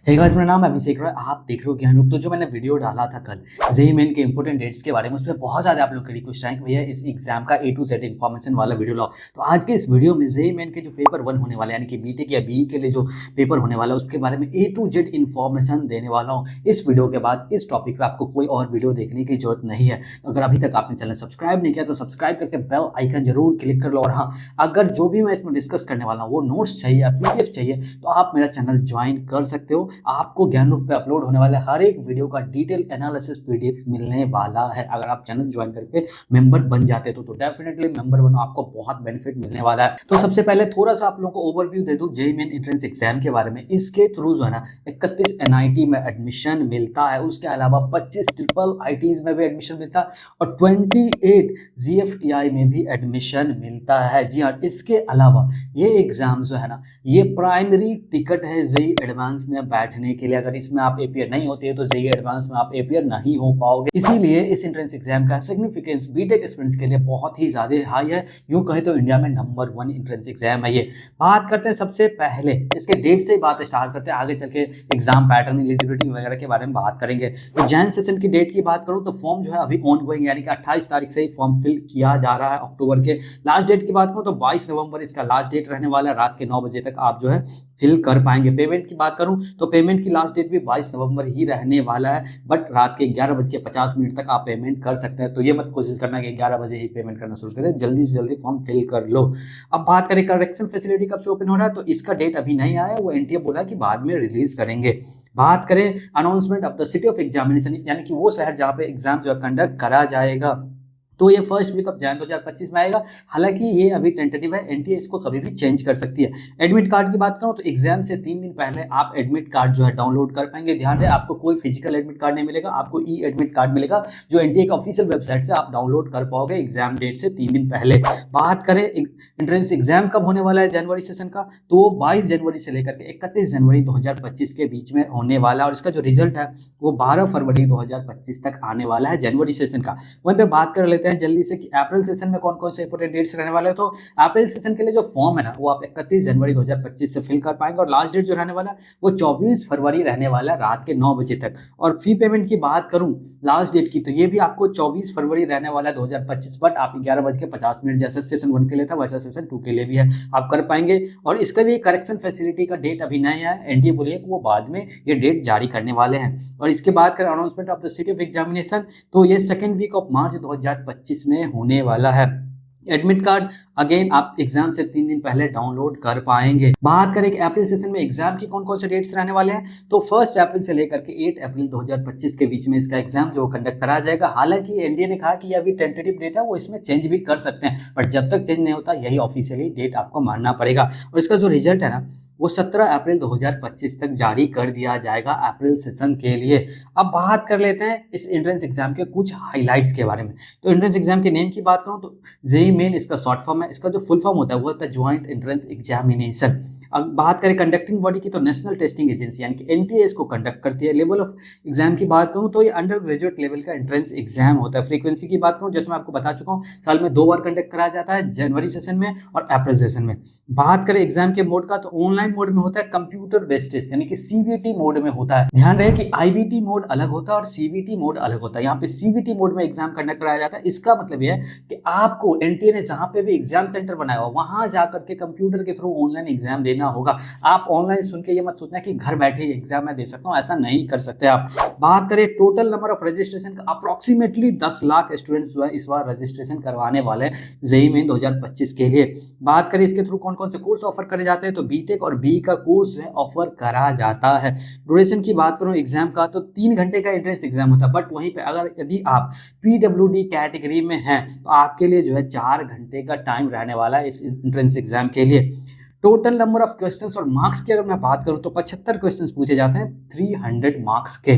Hey guys, मेरा नाम है अभिषेक रॉय। आप देख रहे हो ज्ञान रूप। तो जो मैंने वीडियो डाला था कल जेईई मेन के इंपॉर्टेंट डेट्स के बारे में, उसमें बहुत ज़्यादा आप लोग की रिक्वेस्ट आए कि भैया इस एग्जाम का ए टू जेड इन्फॉर्मेशन वाला वीडियो लाओ। तो आज के इस वीडियो में जेईई मेन के जो पेपर 1 होने वाला है, यानी कि बीटेक या बीई के लिए जो पेपर होने वाला है, उसके बारे में ए टू जेड इन्फॉर्मेशन देने वाला हूँ। इस वीडियो के बाद इस टॉपिक पर आपको कोई और वीडियो देखने की जरूरत नहीं है। अगर अभी तक आपने चैनल सब्सक्राइब नहीं किया तो सब्सक्राइब करके बेल आइकन जरूर क्लिक कर लो। और हाँ, अगर जो भी मैं इसमें डिस्कस करने वाला हूँ वो नोट्स चाहिए या पीडीएफ चाहिए तो आप मेरा चैनल ज्वाइन कर सकते हो। आपको ज्ञान रूप पे अपलोड होने वाले हर एक वीडियो का डिटेल एनालिसिस पीडीएफ मिलने वाला है। अगर आप चैनल ज्वाइन करके मेंबर बन जाते तो डेफिनेटली मेंबर बनो, आपको बहुत बेनिफिट मिलने वाला है। तो सबसे पहले थोड़ा सा आप लोगों को ओवरव्यू दे दूं जेईई मेन एंट्रेंस एग्जाम के बारे में। इसके थ्रू जो है ना 31 एनआईटी में एडमिशन मिलता है, उसके अलावा 25 ट्रिपल आईटीज में भी एडमिशन मिलता है और 28 जीएफटीआई में भी एडमिशन मिलता है। जी हाँ, इसके अलावा ये एग्जाम जो है ना, ये प्राइमरी टिकट है जेईई एडवांस में बैठने के लिए। अगर इसमें आप एपीयर नहीं होते तो जेईई एडवांस में आप एपीयर नहीं हो पाओगे। इसीलिए इस एंट्रेंस एग्जाम का सिग्निफिकेंस बीटेक स्टूडेंट्स के लिए बहुत ही ज्यादा हाई है। यूं कहे तो इंडिया में नंबर 1 एंट्रेंस एग्जाम है ये। बात करते हैं सबसे पहले इसके डेट से बात स्टार्ट करते हैं, आगे चल के एग्जाम पैटर्न, एलिजिबिलिटी वगैरह के बारे में बात करेंगे। तो जैन सेशन की डेट की बात करूं तो फॉर्म जो है अभी ऑन गोइंग, यानी कि 28 तारीख से ही फॉर्म फिल किया जा रहा है अक्टूबर के। लास्ट डेट की बात करूं तो 22 नवंबर इसका लास्ट डेट रहने वाला है। रात के 9 बजे तक आप जो है फिल कर पाएंगे। पेमेंट की बात करूं तो पेमेंट की लास्ट डेट भी 22 नवंबर ही रहने वाला है, बट रात के 11:50 तक आप पेमेंट कर सकते हैं। तो ये मत कोशिश करना कि 11 बजे ही पेमेंट करना शुरू करें, जल्दी से जल्दी फॉर्म फिल कर लो। अब बात करें करेक्शन फैसिलिटी कब से ओपन हो रहा है, तो इसका डेट अभी नहीं आया है, वो एनटीए बोला कि बाद में रिलीज करेंगे। बात करें announcement of the city of examination, यानी कि वो शहर जहाँ पे एग्जाम जो है कंडक्ट करा जाएगा, तो ये फर्स्ट वीक ऑफ जैन 2025 में आएगा। हालांकि ये अभी टेंटेटिव है, एनटीए इसको कभी भी चेंज कर सकती है। एडमिट कार्ड की बात करूं तो एग्जाम से 3 दिन पहले आप एडमिट कार्ड जो है डाउनलोड कर पाएंगे। ध्यान रहे, आपको कोई फिजिकल एडमिट कार्ड नहीं मिलेगा, आपको ई एडमिट कार्ड मिलेगा जो एनटीए का ऑफिशियल वेबसाइट से आप डाउनलोड कर पाओगे एग्जाम डेट से 3 दिन पहले। बात करें एंट्रेंस एग्जाम कब होने वाला है जनवरी सेशन का, तो 22 जनवरी से लेकर के 31 जनवरी 2025 के बीच में होने वाला है। और इसका जो रिजल्ट है वो 12 फरवरी 2025 तक आने वाला है जनवरी सेशन का। वहीं पे बात कर लेते हैं जल्दी से कि अप्रैल सेशन में कौन कौन से इंपोर्टेंट डेट्स रहने वाले हैं। तो अप्रैल सेशन के लिए जो फॉर्म है ना, वो आप 31 जनवरी 2025 से फिल कर पाएंगे और लास्ट डेट जो रहने वाला है वो 24 फरवरी रहने वाला है रात के 9 बजे तक। और फी पेमेंट की बात करूं लास्ट डेट की, तो ये भी आपको 24 फरवरी रहने वाला है 2025, बट आप 11:50 जैसे सेशन 1 के लिए था वैसा सेशन 2 के लिए भी है, आप कर पाएंगे। और इसका भी करेक्शन फैसिलिटी का डेट अभी नहीं है, एनटीए बोलिए कि वो बाद में ये डेट जारी करने वाले हैं। और इसके बाद करें announcement of the city of examination, तो ये सेकेंड वीक ऑफ मार्च 2025 में होने वाला है। एडमिट कार्ड अगेन आप एग्जाम से 3 दिन पहले डाउनलोड कर पाएंगे। बात करें कि अप्रैल सेशन में एग्जाम की कौन कौन से डेट्स रहने वाले हैं, तो 1 अप्रैल से लेकर के 8 अप्रैल 2025 के बीच में इसका एग्जाम जो कंडक्ट करा जाएगा। हालांकि एनडीए ने कहा कि ये अभी टेंटेटिव डेट है, वो इसमें चेंज भी कर सकते हैं, बट जब तक चेंज नहीं होता यही ऑफिशियली डेट आपको मानना पड़ेगा। और इसका जो रिजल्ट है ना, वो 17 अप्रैल 2025 तक जारी कर दिया जाएगा अप्रैल सेशन के लिए। अब बात कर लेते हैं इस एंट्रेंस एग्जाम के कुछ हाइलाइट्स के बारे में। तो एंट्रेंस एग्जाम के नेम की बात करूं तो जेईई मेन इसका शॉर्ट फॉर्म है, इसका जो फुल फॉर्म होता है वो होता है ज्वाइंट एंट्रेंस एग्जामिनेशन। अब बात करें कंडक्टिंग बॉडी की, तो नेशनल टेस्टिंग एजेंसी यानी कि एनटीए इसको कंडक्ट करती है। लेवल ऑफ एग्जाम की बात करूं तो ये अंडर ग्रेजुएट लेवल का एंट्रेंस एग्जाम होता है। फ्रीक्वेंसी की बात करूं, जैसे मैं आपको बता चुका हूं, साल में 2 बार कंडक्ट कराया जाता है, जनवरी सेशन में और अप्रैल सेशन में। बात करें एग्जाम के मोड का, तो ऑनलाइन मोड में होता है, कंप्यूटर बेस्ड टेस्ट यानी कि सीबीटी मोड में होता है। ध्यान रहे कि आईबीटी मोड अलग होता है और सीबीटी मोड अलग होता है। यहाँ पे सीबीटी मोड में एग्जाम कंडक्ट कराया जाता है। इसका मतलब यह है कि आपको एनटीए ने जहां पे भी एग्जाम सेंटर बनाया हो वहां जाकर के कंप्यूटर के थ्रू ऑनलाइन एग्जाम देना होगा। आप ऑनलाइन सुन के ये मत सोचना कि घर बैठे एग्जाम में दे सकता हूं, ऐसा नहीं कर सकते आप। बात करें टोटल नंबर ऑफ रजिस्ट्रेशन का, अप्रोक्सीमेटली 10 लाख स्टूडेंट्स जो है इस बार रजिस्ट्रेशन करवाने वाले हैं जेईई मेन 2025 के लिए। बात करें इसके थ्रू कौन कौन से कोर्स ऑफर करे जाते हैं, तो बीटेक और बीई का कोर्स जो है ऑफर करा जाता है। ड्यूरेशन की बात करूं एग्जाम का, तो 3 घंटे का एंट्रेंस एग्जाम होता है, बट वहीं पे अगर यदि आप पीडब्ल्यूडी कैटेगरी में हैं तो आपके लिए जो है 4 घंटे का टाइम रहने वाला है इस एंट्रेंस एग्जाम के लिए। टोटल नंबर ऑफ क्वेश्चंस और मार्क्स की अगर मैं बात करूं तो 75 क्वेश्चंस पूछे जाते हैं 300 मार्क्स के।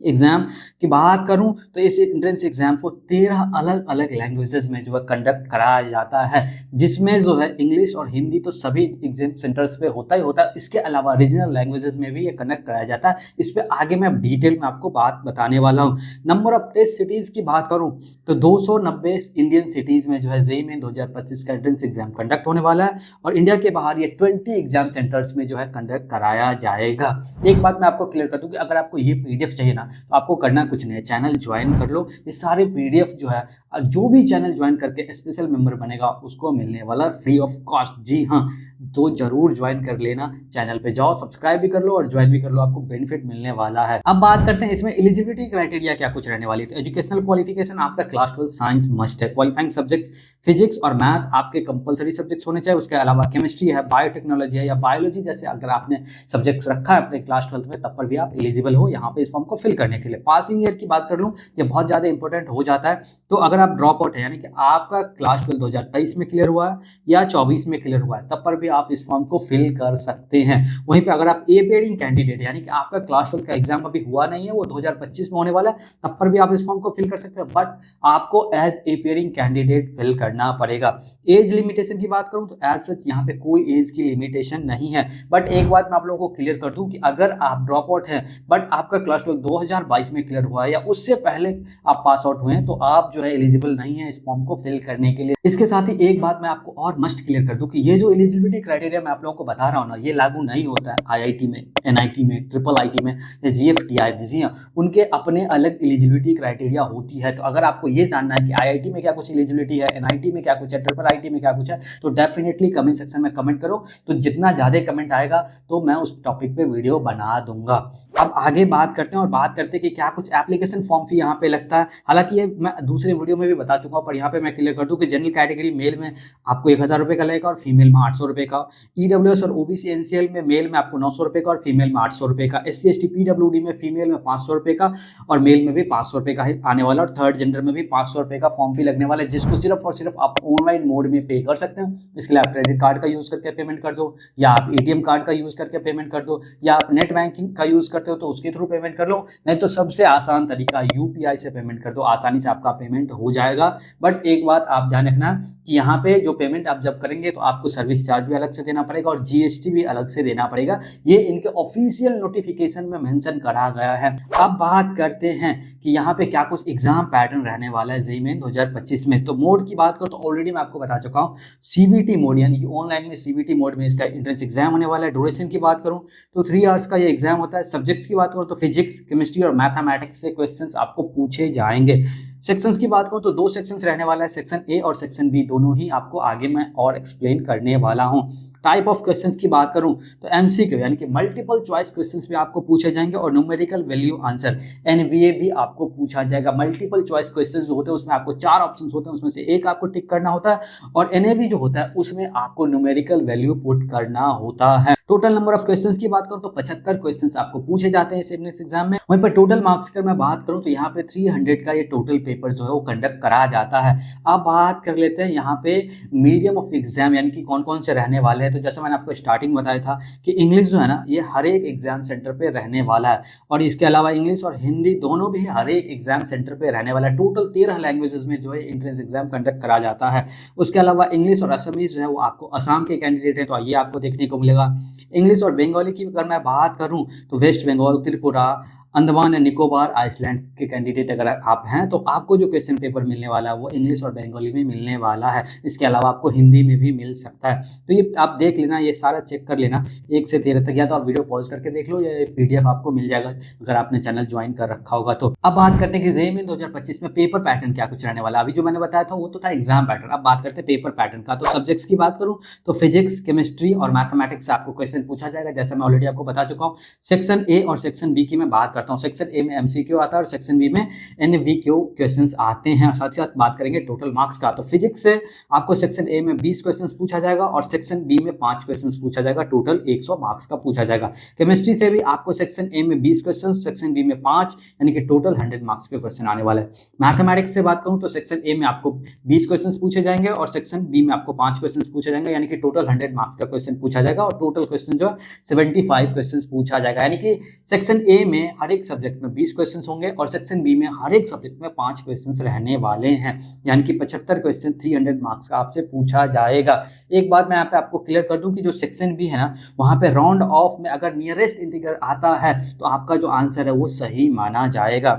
एग्जाम की बात करूं तो इस एंट्रेंस एग्जाम को 13 अलग अलग लैंग्वेजेस में जो है कंडक्ट कराया जाता है, जिसमें जो है इंग्लिश और हिंदी तो सभी एग्जाम सेंटर्स पे होता ही होता है। इसके अलावा रीजनल लैंग्वेजेस में भी ये कंडक्ट कराया जाता है। इस पे आगे मैं डिटेल में आपको बात बताने वाला हूँ। नंबर ऑफ टेस्ट सिटीज की बात करूं तो 290 इंडियन सिटीज में जो है जेईई मेन 2025 का एंट्रेंस एग्जाम कंडक्ट होने वाला है, और इंडिया के बाहर ये 20 एग्जाम सेंटर्स में जो है कंडक्ट कराया जाएगा। एक बात मैं आपको क्लियर कर दूं कि अगर आपको ये पीडीएफ चाहिए ना, तो आपको करना कुछ नहीं है, चैनल ज्वाइन कर लो। ये सारे पीडीएफ जो है, जो भी चैनल ज्वाइन करके स्पेशल मेंबर बनेगा उसको मिलने वाला फ्री ऑफ कॉस्ट। जी हाँ, तो जरूर ज्वाइन कर लेना। चैनल पे जाओ, सब्सक्राइब भी कर लो और ज्वाइन भी कर लो, आपको बेनिफिट मिलने वाला है। अब बात करते हैं इसमें एलिजिबिलिटी क्राइटेरिया क्या कुछ रहने वाली है। तो एजुकेशनल क्वालिफिकेशन आपका क्लास 12 साइंस मस्ट है। क्वालिफाइंग सब्जेक्ट फिजिक्स और मैथ आपके कंपलसरी सब्जेक्ट्स होने चाहिए। उसके अलावा केमिस्ट्री है, बायोटेक्नोलॉजी है या बायोलॉजी जैसे अगर आपने सब्जेक्ट्स रखा है अपने क्लास 12 में, तब पर भी आप एलिजिबल हो यहाँ पे इस फॉर्म को फिल करने के लिए। पासिंग ईयर की बात कर लूँ, ये बहुत ज़्यादा इंपॉर्टेंट हो जाता है। तो अगर आप ड्रॉप आउट है, यानी कि आपका क्लास 12 2023 में क्लियर हुआ है या 24 में क्लियर हुआ है, तब पर भी आप इस फॉर्म को फिल कर सकते हैं। वहीं पे अगर आप अपियरिंग कैंडिडेट, यानी कि आपका क्लास 12 का एग्जाम अभी हुआ नहीं है, वो 2025 में होने वाला है, तब पर भी आप इस फॉर्म को फिल कर सकते हैं, बट आपको एज अपियरिंग कैंडिडेट फिल करना पड़ेगा। एज लिमिटेशन की बात करूं तो एज सच यहाँ पे कोई एज की लिमिटेशन नहीं है। बट एक बात मैं आप लोगों को क्लियर कर दूं कि अगर आप ड्रॉप आउट हैं बट आपका क्लास 12 2022 में क्लियर हुआ है या उससे पहले आप पास आउट हुए हैं, तो आप जो है एलिजिबल नहीं है इस फॉर्म को फिल करने के लिए। इसके साथ ही एक बात मैं आपको और मस्ट क्लियर कर दूं कि ये जो एलिजिबिलिटी क्राइटेरिया मैं आप लोगों को बता रहा हूं ना, ये लागू नहीं होता है आईआईटी में, एनआईटी में, ट्रिपल आईटी में या जीएफटीआई में। जी हाँ, उनके अपने अलग एलिजिबिलिटी क्राइटेरिया होती है। तो अगर आपको ये जानना है कि आईआईटी में क्या कुछ एलिजिबिलिटी है, एनआईटी में क्या कुछ है, ट्रिपल आईटी में क्या कुछ है, तो डेफिनेटली कमेंट सेक्शन में कमेंट करो। तो जितना ज़्यादा कमेंट आएगा तो मैं उस टॉपिक पे वीडियो बना दूंगा। अब आगे बात करते हैं और बात करते हैं कि क्या कुछ एप्लीकेशन फॉर्म फी यहाँ पे लगता है। हालांकि ये मैं दूसरे वीडियो में भी बता चुका हूँ, पर यहाँ पे मैं क्लियर कर दूँ कि जनरल कैटेगरी मेल में आपको 1000 रुपये का लगेगा और फीमेल में 800 रुपये का। ईडब्ल्यूएस और ओबीसी एनसीएल में मेल में आपको 900 रुपये का और फीमेल में 800 रुपये का। एससी एसटी पीडब्ल्यूडी में फीमेल में 500 रुपये का और मेल में भी 500 रुपये का आने वाला, और थर्ड जेंडर में भी 500 रुपये का फॉर्म फी लगने वाला है, जिसको सिर्फ और सिर्फ आप ऑनलाइन मोड में पे कर सकते हैं। इसके लिए आप क्रेडिट कार्ड का यूज करके पेमेंट कर दो, या आप एटीएम कार्ड का यूज करके पेमेंट कर दो, या आप नेट बैंकिंग का यूज करते हो तो उसके थ्रू पेमेंट कर लो, नहीं तो सबसे आसान तरीका यूपीआई से पेमेंट कर दो, आसानी से आपका पेमेंट हो जाएगा। बट एक बात आप ध्यान रखना कि यहाँ पे जो पेमेंट आप जब करेंगे तो आपको सर्विस चार्ज भी अलग से देना पड़ेगा और जीएसटी भी अलग से देना पड़ेगा। ये इनके ऑफिशियल नोटिफिकेशन में मेंशन करा गया है। अब बात करते हैं कि यहाँ पे क्या कुछ एग्जाम पैटर्न रहने वाला है जेईई मेन 2025 में। तो मोड की बात करो तो ऑलरेडी मैं आपको बता चुका हूँ, सीबीटी मोड, यानी कि ऑनलाइन में सीबीटी मोड में इसका एंट्रेंस एग्जाम होने वाला है। ड्यूरेशन की बात करूँ तो 3 आवर्स का ये एग्जाम होता है। सब्जेक्ट्स की बात करूँ तो फिजिक्स, केमिस्ट्री और मैथमेटिक्स से क्वेश्चंस आपको पूछे जाएंगे। सेक्शंस की बात करूँ तो 2 सेक्शंस रहने वाला है, सेक्शन ए और सेक्शन बी, दोनों ही आपको आगे मैं और एक्सप्लेन करने वाला हूँ। टाइप ऑफ क्वेश्चंस की बात करूं तो एमसीक्यू यानी कि मल्टीपल चॉइस क्वेश्चंस भी आपको पूछे जाएंगे और न्यूमेरिकल वैल्यू आंसर एनवीए भी आपको पूछा जाएगा। मल्टीपल चॉइस क्वेश्चंस जो होते हैं उसमें आपको 4 ऑप्शंस होते हैं, उसमें से एक आपको टिक करना होता है, और एनएवी जो होता है उसमें आपको न्यूमेरिकल वैल्यू पुट करना होता है। टोटल नंबर ऑफ क्वेश्चंस की बात करूं तो 75 क्वेश्चंस आपको पूछे जाते हैं इस एंट्रेंस एग्जाम में। वहीं पर टोटल मार्क्स की मैं बात करूं तो यहाँ पे 300 का ये टोटल पेपर जो है वो कंडक्ट कराया जाता है। अब बात कर लेते हैं यहाँ पे मीडियम ऑफ एग्जाम यानी कि कौन कौन से रहने वाले हैं। तो जैसे मैंने आपको स्टार्टिंग बताया था कि इंग्लिश जो है ना, ये हर एक एग्जाम सेंटर पे रहने वाला है, और इसके अलावा इंग्लिश और हिंदी दोनों भी हर एक एग्जाम सेंटर पे रहने वाला है। टोटल 13 लैंग्वेजेस में जो है एंट्रेंस एग्जाम कंडक्ट करा जाता है। उसके अलावा इंग्लिश और असमीज जो है वो आपको असम के कैंडिडेट है तो ये आपको देखने को मिलेगा। इंग्लिश और बंगाली की अगर मैं बात करूं तो West Bengal, Tripura, Andaman and Nicobar island के कैंडिडेट अगर आप हैं तो आपको जो क्वेश्चन पेपर मिलने वाला है वो इंग्लिश और बंगाली में मिलने वाला है। इसके अलावा आपको हिंदी में भी मिल सकता है। तो ये आप देख लेना, ये सारा चेक कर लेना 1 से 13 तक, या तो आप वीडियो पॉज करके देख लो, या पीडीएफ आपको मिल जाएगा अगर आपने चैनल ज्वाइन कर रखा होगा तो। अब बात करते हैं कि जेईई मेन 2025 में पेपर पैटर्न क्या कुछ रहने वाला है। अभी जो मैंने बताया था वो तो था एग्जाम पैटर्न, अब बात करते हैं पेपर पैटर्न का। तो सब्जेक्ट्स की बात करूँ तो फिजिक्स, केमिस्ट्री और मैथमेटिक्स से आपको क्वेश्चन पूछा जाएगा, जैसे मैं ऑलरेडी आपको बता चुका हूँ। सेक्शन ए और सेक्शन बी की मैं बात करता हूँ। सेक्शन ए में एमसीक्यू आता है और सेक्शन बी में एनवीक्यू क्वेश्चंस आते हैं। साथ ही साथ बात करेंगे टोटल मार्क्स का। तो फिजिक्स से आपको सेक्शन ए में 20 क्वेश्चंस पूछा जाएगा और सेक्शन बी में 5 क्वेश्चंस पूछा जाएगा, टोटल 100 मार्क्स का पूछा जाएगा। केमिस्ट्री से भी आपको सेक्शन ए में 20 क्वेश्चंस, सेक्शन बी में 5, यानी कि टोटल 100 मार्क्स के क्वेश्चन आने वाले हैं। मैथमेटिक्स से बात करूं तो सेक्शन ए में आपको 20 क्वेश्चंस पूछे जाएंगे और सेक्शन बी में आपको 5 क्वेश्चंस पूछे जाएंगे, यानी कि टोटल 100 मार्क्स का क्वेश्चन पूछा जाएगा और टोटल क्वेश्चन जो है 75 क्वेश्चंस पूछा जाएगा। यानी कि सेक्शन ए में हर हर एक सब्जेक्ट में 20 क्वेश्चन होंगे और सेक्शन बी में हर एक सब्जेक्ट में 5 क्वेश्चन रहने वाले हैं, यानी कि 75 क्वेश्चन 300 मार्क्स का आपसे पूछा जाएगा। एक बात मैं यहाँ पे आपको क्लियर कर दूं कि जो सेक्शन बी है ना, वहाँ पे राउंड ऑफ में अगर नियरेस्ट इंटीग्रल आता है तो आपका जो आंसर है वो सही माना जाएगा।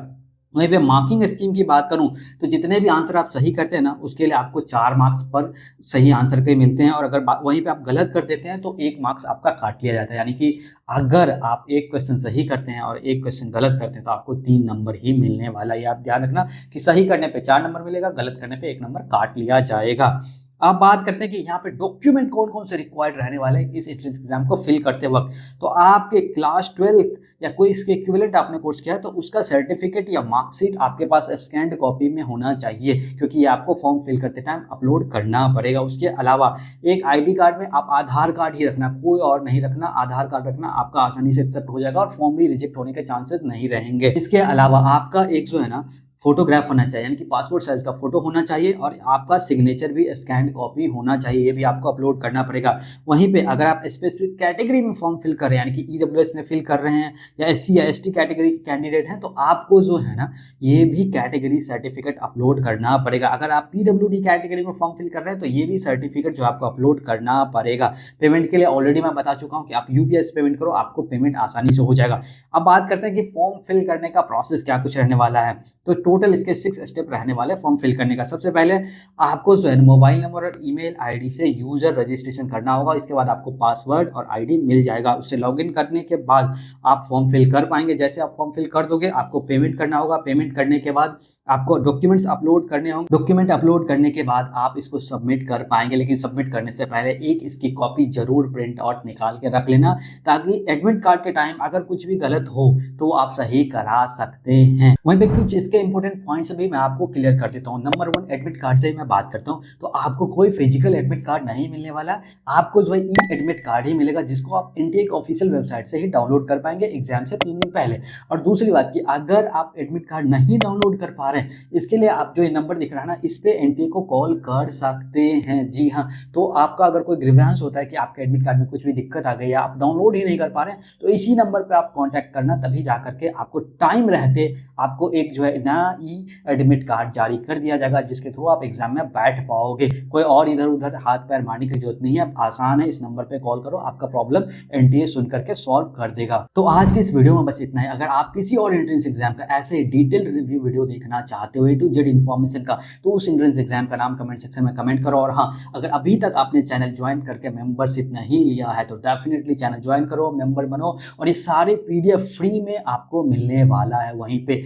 वहीं पे मार्किंग स्कीम की बात करूं तो जितने भी आंसर आप सही करते हैं ना, उसके लिए आपको 4 मार्क्स पर सही आंसर के मिलते हैं, और अगर वहीं पे आप गलत कर देते हैं तो 1 मार्क्स आपका काट लिया जाता है। यानी कि अगर आप एक क्वेश्चन सही करते हैं और एक क्वेश्चन गलत करते हैं तो आपको 3 नंबर ही मिलने वाला है। ये आप ध्यान रखना कि सही करने पे 4 नंबर मिलेगा, गलत करने पे 1 नंबर काट लिया जाएगा। अब बात करते हैं कि यहाँ पे डॉक्यूमेंट कौन कौन से रिक्वायर्ड रहने वाले हैं इस एंट्रेंस एग्जाम को फिल करते वक्त। तो आपके क्लास 12th या कोई इसके इक्विवेलेंट आपने कोर्स किया है तो उसका सर्टिफिकेट या मार्कशीट आपके पास स्कैन्ड कॉपी में होना चाहिए, क्योंकि ये आपको फॉर्म फिल करते टाइम अपलोड करना पड़ेगा। उसके अलावा एक आईडी कार्ड में आप आधार कार्ड ही रखना, कोई और नहीं रखना, आधार कार्ड रखना, आपका आसानी से एक्सेप्ट हो जाएगा और फॉर्म भी रिजेक्ट होने के चांसेस नहीं रहेंगे। इसके अलावा आपका एक जो है ना फोटोग्राफ होना चाहिए, यानी कि पासपोर्ट साइज का फोटो होना चाहिए और आपका सिग्नेचर भी स्कैन्ड कॉपी होना चाहिए, ये भी आपको अपलोड करना पड़ेगा। वहीं पे अगर आप स्पेसिफिक कैटेगरी में फॉर्म फिल कर रहे हैं, यानी कि ईडब्ल्यूएस में फिल कर रहे हैं या एससी या एसटी कैटेगरी के कैंडिडेट हैं, तो आपको जो है ना ये भी कैटेगरी सर्टिफिकेट अपलोड करना पड़ेगा। अगर आप पीडब्ल्यूडी कैटेगरी में फॉर्म फिल कर रहे हैं तो ये भी सर्टिफिकेट जो आपको अपलोड करना पड़ेगा। पेमेंट के लिए ऑलरेडी मैं बता चुका हूँ कि आप यूपीआई से पेमेंट करो, आपको पेमेंट आसानी से हो जाएगा। अब बात करते हैं कि फॉर्म फिल करने का प्रोसेस क्या कुछ रहने वाला है। तो टोटल इसके 6 स्टेप रहने वाले फॉर्म फिल करने का। सबसे पहले आपको जो है मोबाइल नंबर और ईमेल आईडी से यूजर रजिस्ट्रेशन करना होगा। इसके बाद आपको पासवर्ड और आईडी मिल जाएगा। उससे लॉगिन करने के बाद आप फॉर्म फिल कर पाएंगे। जैसे आप फॉर्म फिल कर दोगे आपको पेमेंट करना होगा। पेमेंट करने के बाद आपको डॉक्यूमेंट्स अपलोड करने होंगे। डॉक्यूमेंट अपलोड करने के बाद आप इसको सबमिट कर पाएंगे, लेकिन सबमिट करने से पहले एक इसकी कॉपी जरूर प्रिंट आउट निकाल के रख लेना, ताकि एडमिट कार्ड के टाइम अगर कुछ भी गलत हो तो आप सही करा सकते हैं। वहीं पे कुछ इसके इंपॉर्टेंट पॉइंट्स भी मैं आपको क्लियर कर देता हूँ। नंबर 1, एडमिट कार्ड से ही मैं बात करता हूँ। तो आपको कोई फिजिकल एडमिट कार्ड नहीं मिलने वाला, आपको जो है ई एडमिट कार्ड ही मिलेगा, जिसको आप एनटीए की ऑफिशियल वेबसाइट से ही डाउनलोड कर पाएंगे एग्जाम से 3 दिन पहले। और दूसरी बात की अगर आप एडमिट कार्ड नहीं डाउनलोड कर पा रहे हैं, इसके लिए आप जो ये नंबर दिख रहा है ना, इस पे एनटीए को कॉल कर सकते हैं। जी हाँ, तो आपका अगर कोई ग्रीवेंस होता है कि आपके एडमिट कार्ड में कुछ भी दिक्कत आ गई है, आप डाउनलोड ही नहीं कर पा रहे हैं, तो इसी नंबर पे आप कांटेक्ट करना, तभी जा करके आपको टाइम रहते आपको एक जो है ना ई एडमिट कार्ड जारी कर दिया जाएगा, जिसके थ्रू आप एग्जाम में बैठ पाओगे। कोई और इधर उधर हाथ पैर मारने की जरूरत नहीं है, आसान है। इस नंबर पे कॉल करो, आपका प्रॉब्लम एनटीए सुन करके सॉल्व कर देगा। तो आज के इस वीडियो में बस इतना है। अगर आप किसी और एंट्रेंस एग्जाम का ऐसे डिटेल रिव्यू वीडियो देखना चाहते हो A to Z इन्फॉर्मेशन का, तो उस एंट्रेंस एग्जाम का नाम कमेंट सेक्शन में कमेंट करो। और हाँ, अगर अभी तक आपने चैनल ज्वाइन करके मेंबरशिप नहीं लिया है तो डेफिनेटली चैनल ज्वाइन करो, मेंबर बनो, और ये सारे PDF फ्री में आपको मिलने वाला है वहीं पे।